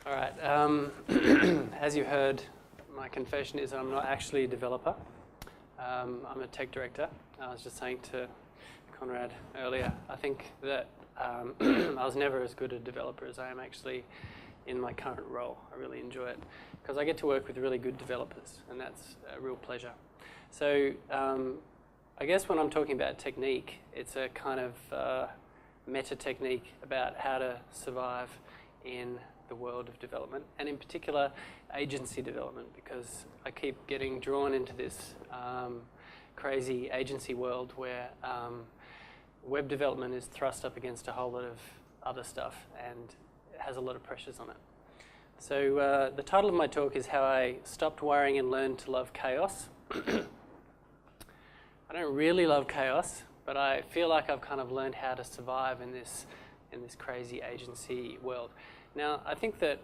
All right. As you heard, my confession is that I'm not actually a developer. I'm a tech director. I was just saying to Conrad earlier, I think that I was never as good a developer as I am actually in my current role. I really enjoy it because I get to work with really good developers, and that's a real pleasure. So I guess when I'm talking about technique, it's a kind of meta technique about how to survive in the world of development, and in particular agency development, because I keep getting drawn into this crazy agency world where web development is thrust up against a whole lot of other stuff and it has a lot of pressures on it. So the title of my talk is How I Stopped Worrying and Learned to Love Chaos. I don't really love chaos, but I feel like I've kind of learned how to survive in this crazy agency world. Now, I think that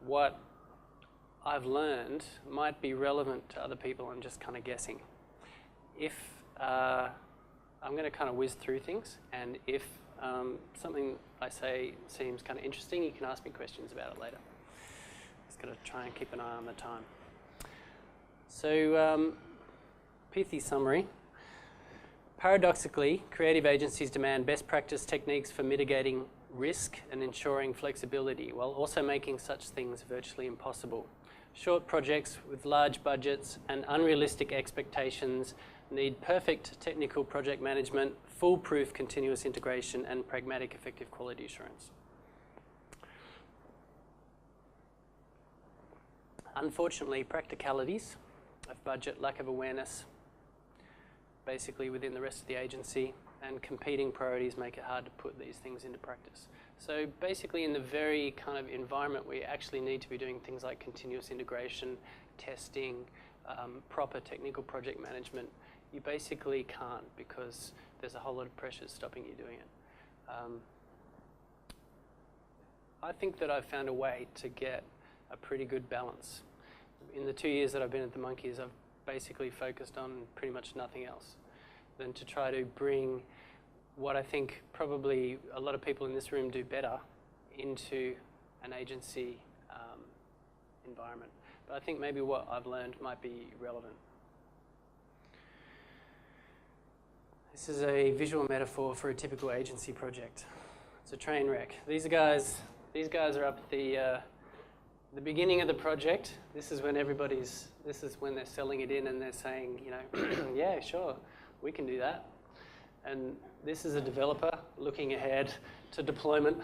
what I've learned might be relevant to other people. I'm just kind of guessing. If I'm going to kind of whiz through things, and if something I say seems kind of interesting, you can ask me questions about it later. Just got to try and keep an eye on the time. So, pithy summary. Paradoxically, creative agencies demand best practice techniques for mitigating risk and ensuring flexibility, while also making such things virtually impossible. Short projects with large budgets and unrealistic expectations need perfect technical project management, foolproof continuous integration, and pragmatic effective quality assurance. Unfortunately, practicalities of budget, lack of awareness, basically within the rest of the agency, and competing priorities make it hard to put these things into practice. So basically in the very kind of environment where you actually need to be doing things like continuous integration, testing, proper technical project management, you basically can't because there's a whole lot of pressures stopping you doing it. I think that I've found a way to get a pretty good balance. In the 2 years that I've been at the Monkeys, I've basically focused on pretty much nothing else than to try to bring what I think probably a lot of people in this room do better into an agency environment. But I think maybe what I've learned might be relevant. This is a visual metaphor for a typical agency project. It's a train wreck. These guys are up at the beginning of the project. This is when they're selling it in and they're saying, you know, yeah, sure, we can do that. And this is a developer looking ahead to deployment,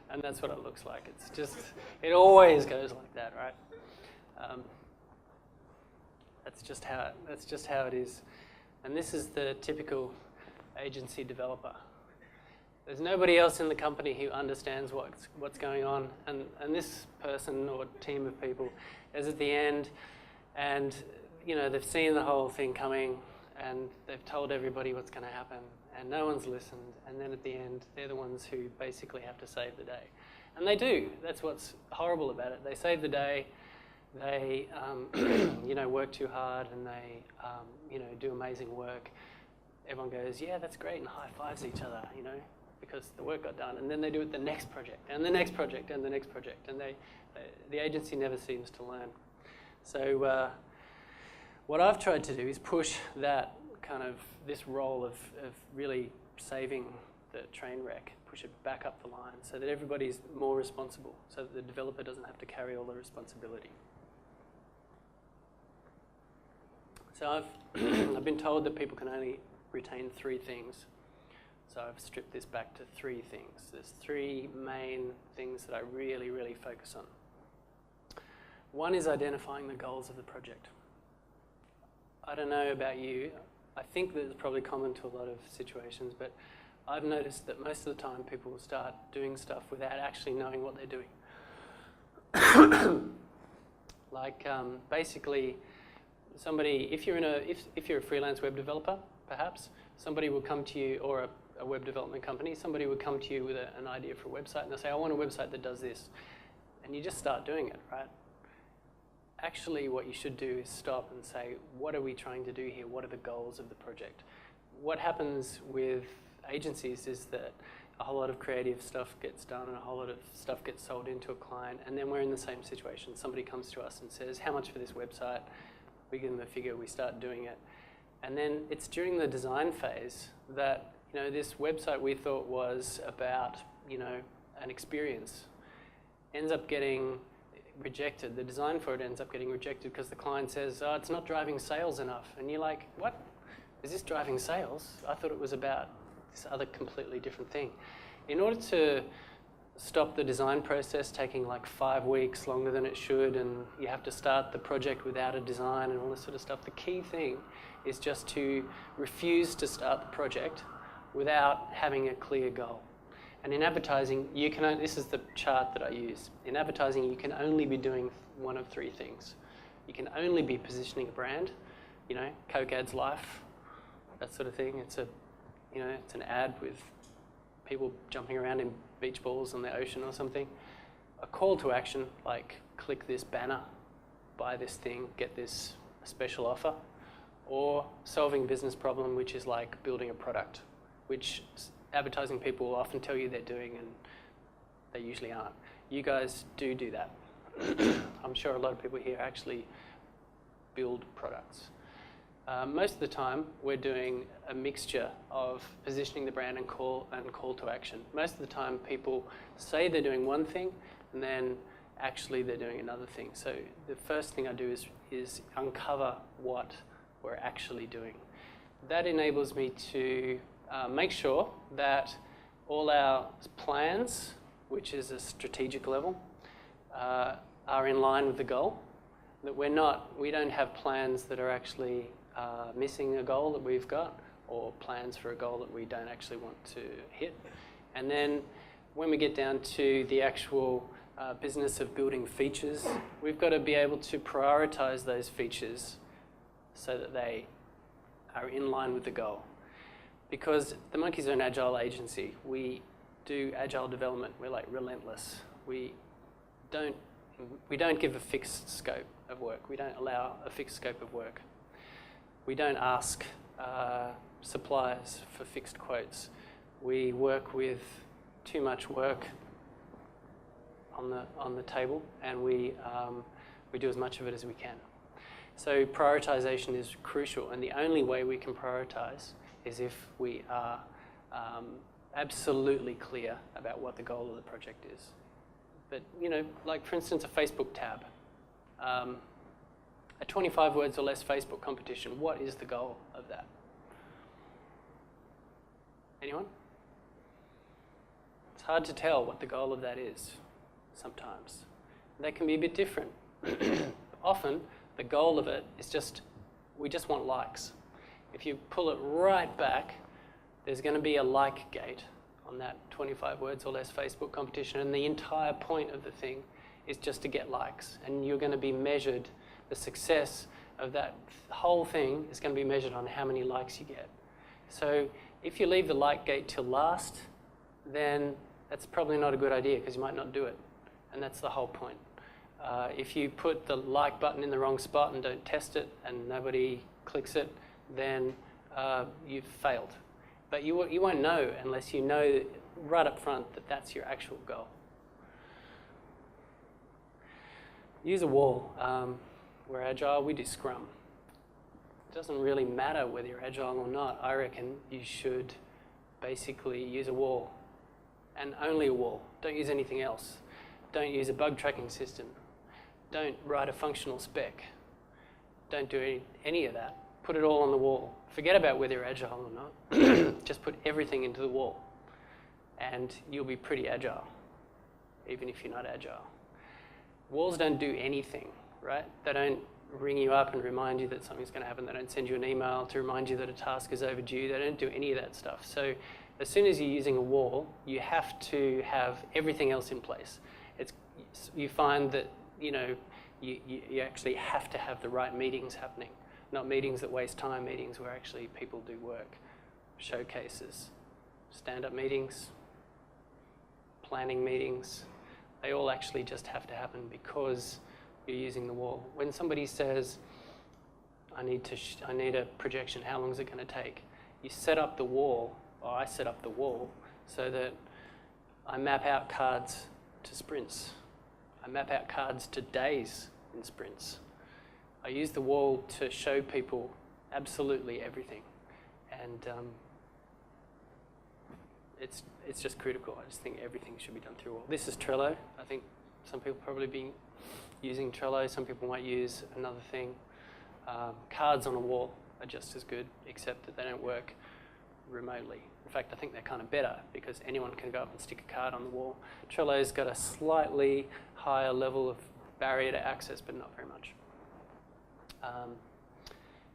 and that's what it looks like. It's just, it always goes like that, right? That's just how it is. And this is the typical agency developer. There's nobody else in the company who understands what's going on, and this person or team of people is at the end, and you know they've seen the whole thing coming, and they've told everybody what's going to happen, and no one's listened, and then at the end they're the ones who basically have to save the day. And they do. That's what's horrible about it. They save the day, they you know, work too hard, and they you know, do amazing work. Everyone goes, yeah, that's great, and high fives each other, you know, because the work got done. And then they do it the next project, and the next project, and the next project, and the agency never seems to learn. So what I've tried to do is push that kind of, this role of really saving the train wreck, push it back up the line so that everybody's more responsible, so that the developer doesn't have to carry all the responsibility. So I've been told that people can only retain 3 things. So I've stripped this back to 3 things. There's 3 main things that I really, really focus on. One is identifying the goals of the project. I don't know about you. I think that it's probably common to a lot of situations, but I've noticed that most of the time people will start doing stuff without actually knowing what they're doing. Like basically, somebody, if you're a freelance web developer, perhaps somebody will come to you, or a web development company, somebody would come to you with an idea for a website, and they'll say, I want a website that does this, and you just start doing it, right? Actually, what you should do is stop and say, what are we trying to do here? What are the goals of the project? What happens with agencies is that a whole lot of creative stuff gets done and a whole lot of stuff gets sold into a client, and then we're in the same situation. Somebody comes to us and says, how much for this website? We give them a figure, we start doing it. And then it's during the design phase that, this website we thought was about, an experience ends up getting rejected. The design for it ends up getting rejected because the client says, oh, it's not driving sales enough. And you're like, what? Is this driving sales? I thought it was about this other completely different thing. In order to stop the design process taking like 5 weeks longer than it should, and you have to start the project without a design and all this sort of stuff, the key thing is just to refuse to start the project without having a clear goal. And in advertising, this is the chart that I use. In advertising, you can only be doing one of 3 things. You can only be positioning a brand, Coke adds life, that sort of thing. It's an ad with people jumping around in beach balls on the ocean or something. A call to action, like click this banner, buy this thing, get this special offer. Or solving a business problem, which is like building a product, which advertising people will often tell you they're doing, and they usually aren't. You guys do that. I'm sure a lot of people here actually build products. Most of the time, we're doing a mixture of positioning the brand and call to action. Most of the time, people say they're doing one thing, and then actually they're doing another thing. So the first thing I do is uncover what we're actually doing. That enables me to make sure that all our plans, which is a strategic level, are in line with the goal. That we don't have plans that are actually missing a goal that we've got, or plans for a goal that we don't actually want to hit. And then when we get down to the actual business of building features, we've got to be able to prioritize those features so that they are in line with the goal. Because the Monkeys are an agile agency. We do agile development. We're like relentless. We don't give a fixed scope of work. We don't allow a fixed scope of work. We don't ask suppliers for fixed quotes. We work with too much work on the table, and we do as much of it as we can. So prioritization is crucial, and the only way we can prioritize is if we are absolutely clear about what the goal of the project is. But, like for instance, a Facebook tab. A 25 words or less Facebook competition, what is the goal of that? Anyone? It's hard to tell what the goal of that is sometimes. They can be a bit different. Often, the goal of it is we just want likes. If you pull it right back, there's going to be a like gate on that 25 words or less Facebook competition, and the entire point of the thing is just to get likes. And you're going to be measured, the success of that whole thing is going to be measured on how many likes you get. So if you leave the like gate till last, then that's probably not a good idea because you might not do it. And that's the whole point. If you put the like button in the wrong spot and don't test it and nobody clicks it, then you've failed. But you won't know unless you know right up front that that's your actual goal. Use a wall. We're agile, we do Scrum. It doesn't really matter whether you're agile or not. I reckon you should basically use a wall, and only a wall. Don't use anything else. Don't use a bug tracking system. Don't write a functional spec. Don't do any of that. Put it all on the wall. Forget about whether you're agile or not. Just put everything into the wall, and you'll be pretty agile, even if you're not agile. Walls don't do anything, right? They don't ring you up and remind you that something's going to happen. They don't send you an email to remind you that a task is overdue. They don't do any of that stuff. So as soon as you're using a wall, you have to have everything else in place. You find that you actually have to have the right meetings happening, not meetings that waste time, meetings where actually people do work, showcases, stand-up meetings, planning meetings. They all actually just have to happen because you're using the wall. When somebody says, I need a projection, how long is it going to take? You set up the wall, or I set up the wall, so that I map out cards to sprints. I map out cards to days in sprints. I use the wall to show people absolutely everything. And it's just critical. I just think everything should be done through wall. This is Trello. I think some people probably be using Trello. Some people might use another thing. Cards on a wall are just as good, except that they don't work remotely. In fact, I think they're kind of better because anyone can go up and stick a card on the wall. Trello's got a slightly higher level of barrier to access, but not very much.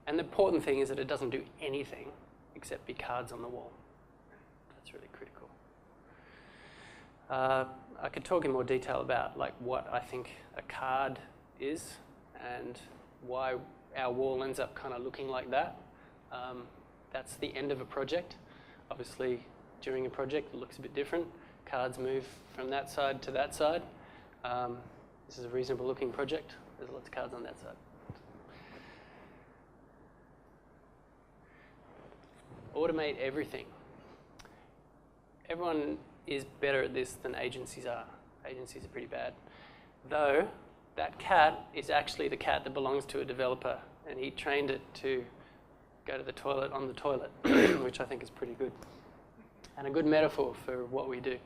And the important thing is that it doesn't do anything except be cards on the wall. That's really critical. I could talk in more detail about like what I think a card is and why our wall ends up kind of looking like that. That's the end of a project. Obviously, during a project, it looks a bit different. Cards move from that side to that side. This is a reasonable looking project. There's lots of cards on that side. Automate everything. Everyone is better at this than agencies are. Agencies are pretty bad. Though, that cat is actually the cat that belongs to a developer, and he trained it to go to the toilet on the toilet, which I think is pretty good. And a good metaphor for what we do.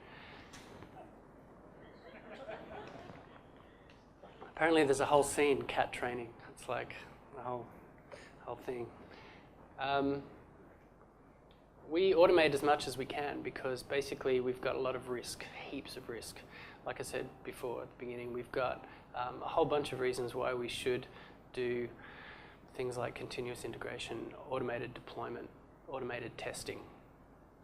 Apparently there's a whole scene, cat training. It's like the whole thing. We automate as much as we can because basically we've got a lot of risk, heaps of risk. Like I said before at the beginning, we've got a whole bunch of reasons why we should do things like continuous integration, automated deployment, automated testing,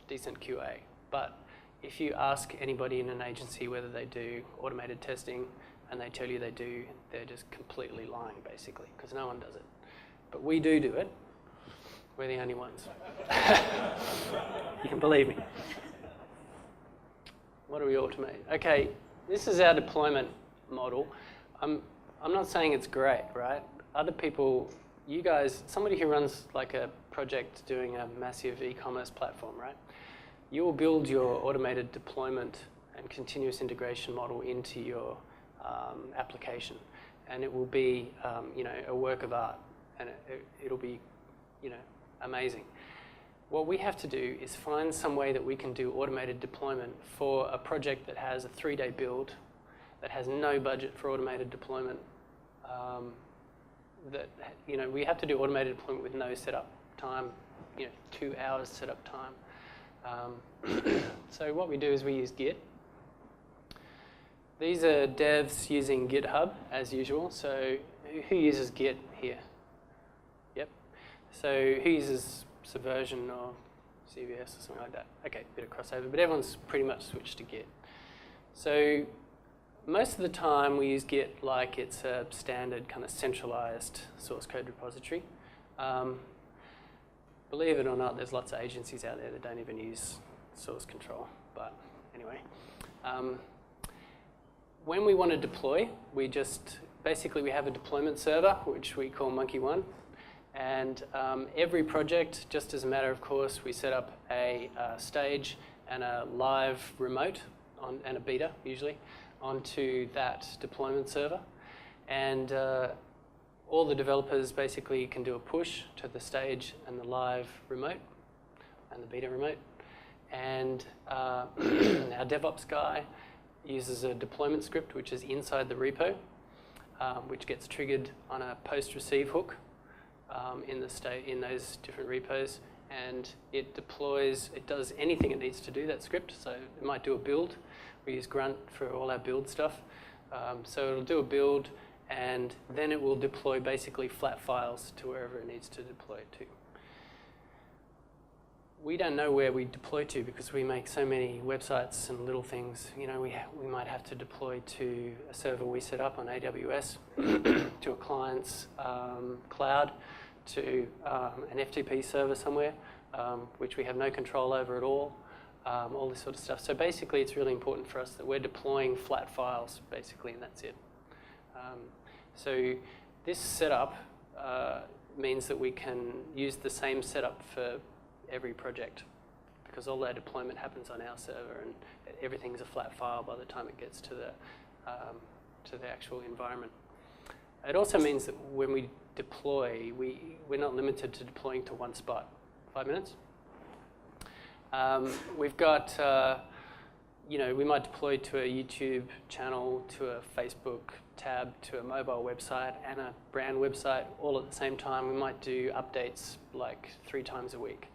decent QA. But if you ask anybody in an agency whether they do automated testing and they tell you they do, they're just completely lying basically because no one does it. But we do it. We're the only ones. You can believe me. What do we automate? Okay, this is our deployment model. I'm not saying it's great, right? Other people, you guys, somebody who runs like a project doing a massive e-commerce platform, right? You will build your automated deployment and continuous integration model into your application, and it will be, a work of art, and it'll be, amazing. What we have to do is find some way that we can do automated deployment for a project that has a 3-day build, that has no budget for automated deployment. We have to do automated deployment with no setup time, 2 hours setup time. So what we do is we use Git. These are devs using GitHub as usual. So who uses Git here? Yep. So who uses Subversion or CVS or something like that? Okay, bit of crossover, but everyone's pretty much switched to Git. So most of the time we use Git like it's a standard kind of centralized source code repository. Believe it or not, there's lots of agencies out there that don't even use source control. But anyway, when we want to deploy, we have a deployment server, which we call Monkey1. And every project, just as a matter of course, we set up a stage and a live remote and a beta, usually, onto that deployment server. And all the developers basically can do a push to the stage and the live remote and the beta remote. And our DevOps guy uses a deployment script which is inside the repo, which gets triggered on a post-receive hook in those different repos. And it deploys, it does anything it needs to do, that script. So it might do a build. We use Grunt for all our build stuff. So it'll do a build, and then it will deploy basically flat files to wherever it needs to deploy it to. We don't know where we deploy to because we make so many websites and little things. We might have to deploy to a server we set up on AWS, to a client's cloud, to an FTP server somewhere, which we have no control over at all this sort of stuff. So basically it's really important for us that we're deploying flat files, basically, and that's it. So this setup means that we can use the same setup for every project because all our deployment happens on our server, and everything's a flat file by the time it gets to the actual environment. It also means that when we deploy, we're not limited to deploying to one spot. 5 minutes? We've got, we might deploy to a YouTube channel, to a Facebook tab, to a mobile website, and a brand website all at the same time. We might do updates like 3 times a week.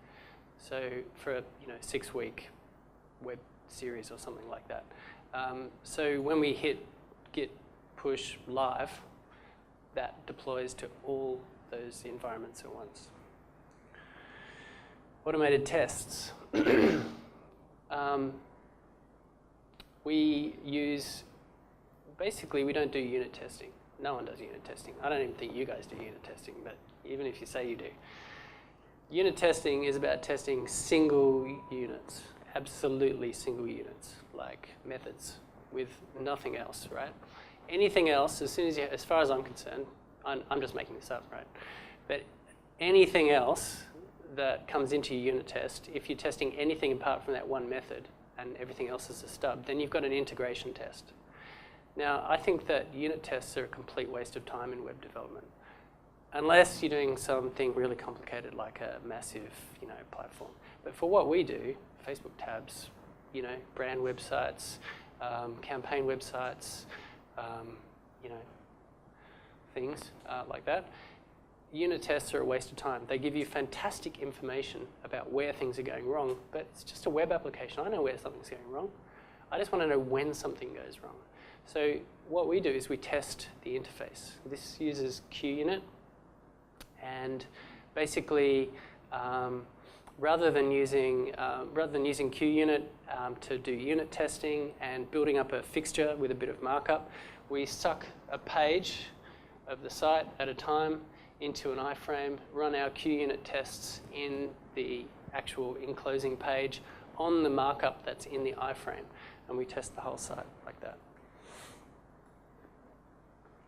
So for a 6-week web series or something like that. So when we hit git push live, that deploys to all those environments at once. Automated tests. We use, basically we don't do unit testing. No one does unit testing. I don't even think you guys do unit testing, but even if you say you do. Unit testing is about testing single units, absolutely single units, like methods, with nothing else, right? Anything else, as far as I'm concerned, I'm just making this up, right? But anything else that comes into your unit test, if you're testing anything apart from that one method and everything else is a stub, then you've got an integration test. Now, I think that unit tests are a complete waste of time in web development, unless you're doing something really complicated like a massive, platform. But for what we do, Facebook tabs, brand websites, campaign websites, things like that, unit tests are a waste of time. They give you fantastic information about where things are going wrong, but it's just a web application. I know where something's going wrong. I just want to know when something goes wrong. So what we do is we test the interface. This uses QUnit, and basically, rather than using QUnit to do unit testing and building up a fixture with a bit of markup, we suck a page of the site at a time into an iframe, run our QUnit tests in the actual enclosing page on the markup that's in the iframe, and we test the whole site like that.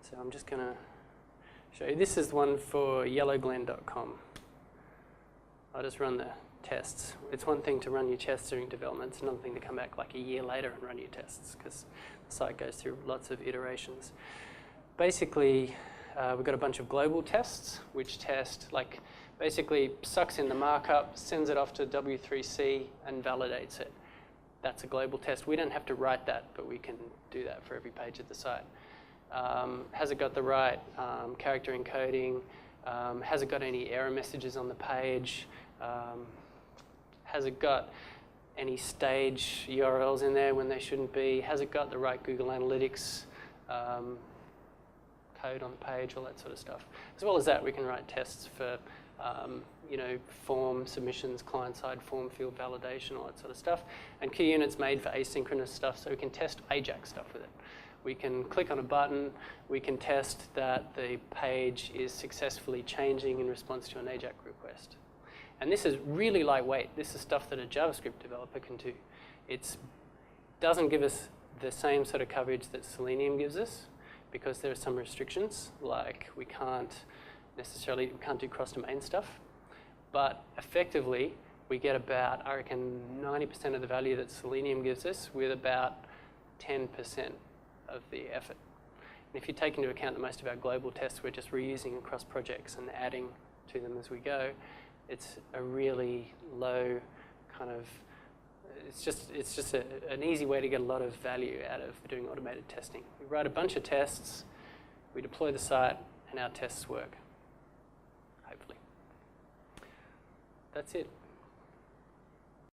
So I'm just going to show you. This is one for yellowglen.com. I'll just run the tests. It's one thing to run your tests during development. It's another thing to come back like a year later and run your tests, because the site goes through lots of iterations. Basically, we've got a bunch of global tests, which test, basically sucks in the markup, sends it off to W3C, and validates it. That's a global test. We don't have to write that, but we can do that for every page of the site. Has it got the right character encoding? Has it got any error messages on the page? Has it got any stage URLs in there when they shouldn't be? Has it got the right Google Analytics code on the page, all that sort of stuff. As well as that, we can write tests for form submissions, client-side form field validation, all that sort of stuff. And QUnit's made for asynchronous stuff, so we can test AJAX stuff with it. We can click on a button, we can test that the page is successfully changing in response to an AJAX request. And this is really lightweight. This is stuff that a JavaScript developer can do. It doesn't give us the same sort of coverage that Selenium gives us, because there are some restrictions, like we can't do cross-domain stuff. But effectively, we get about, I reckon, 90% of the value that Selenium gives us with about 10% of the effort. And if you take into account that most of our global tests we're just reusing across projects and adding to them as we go, it's a really low kind of, it's just an easy way to get a lot of value out of doing automated testing. We write a bunch of tests, we deploy the site, and our tests work, hopefully. That's it.